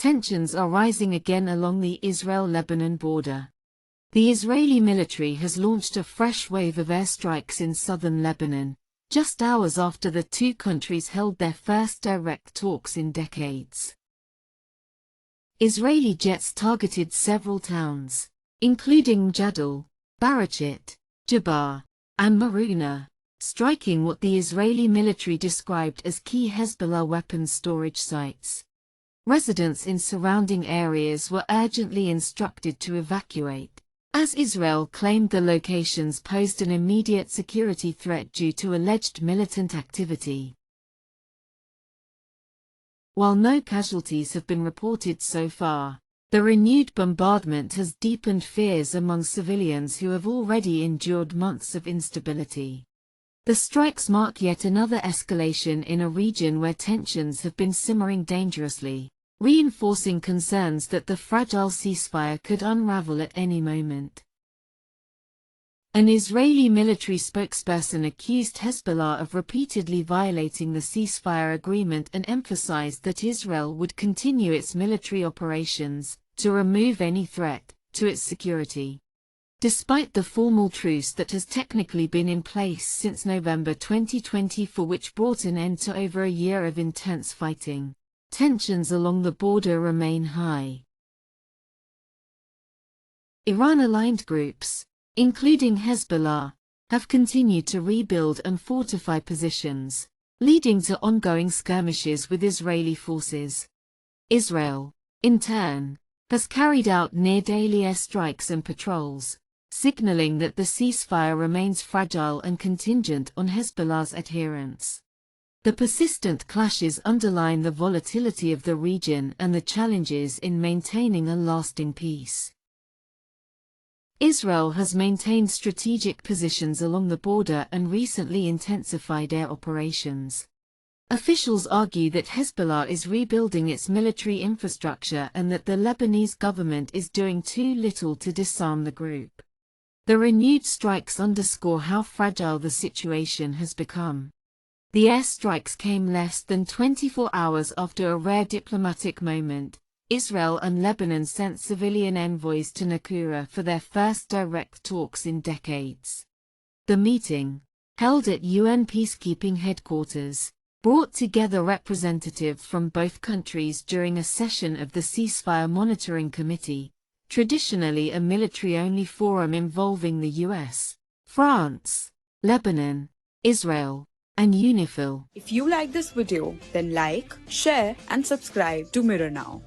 tensions are rising again along the Israel-Lebanon border. The Israeli military has launched a fresh wave of airstrikes in southern Lebanon, just hours after the two countries held their first direct talks in decades. Israeli jets targeted several towns, including Mjadel, Baraachit, Jbaa, and Mahrouna, striking what the Israeli military described as key Hezbollah weapons storage sites. Residents in surrounding areas were urgently instructed to evacuate, as Israel claimed the locations posed an immediate security threat due to alleged militant activity. While no casualties have been reported so far, the renewed bombardment has deepened fears among civilians who have already endured months of instability. The strikes mark yet another escalation in a region where tensions have been simmering dangerously, reinforcing concerns that the fragile ceasefire could unravel at any moment. An Israeli military spokesperson accused Hezbollah of repeatedly violating the ceasefire agreement and emphasized that Israel would continue its military operations to remove any threat to its security. Despite the formal truce that has technically been in place since November 2024, which brought an end to over a year of intense fighting, tensions along the border remain high. Iran-aligned groups, including Hezbollah, have continued to rebuild and fortify positions, leading to ongoing skirmishes with Israeli forces. Israel, in turn, has carried out near-daily airstrikes and patrols, signaling that the ceasefire remains fragile and contingent on Hezbollah's adherence. The persistent clashes underline the volatility of the region and the challenges in maintaining a lasting peace. Israel has maintained strategic positions along the border and recently intensified air operations. Officials argue that Hezbollah is rebuilding its military infrastructure and that the Lebanese government is doing too little to disarm the group. The renewed strikes underscore how fragile the situation has become. The airstrikes came less than 24 hours after a rare diplomatic moment. Israel and Lebanon sent civilian envoys to Nakura for their first direct talks in decades. The meeting, held at UN peacekeeping headquarters, brought together representatives from both countries during a session of the Ceasefire Monitoring Committee, traditionally a military-only forum involving the US, France, Lebanon, Israel, and UNIFIL. If you like this video, then like, share and subscribe to Mirror Now.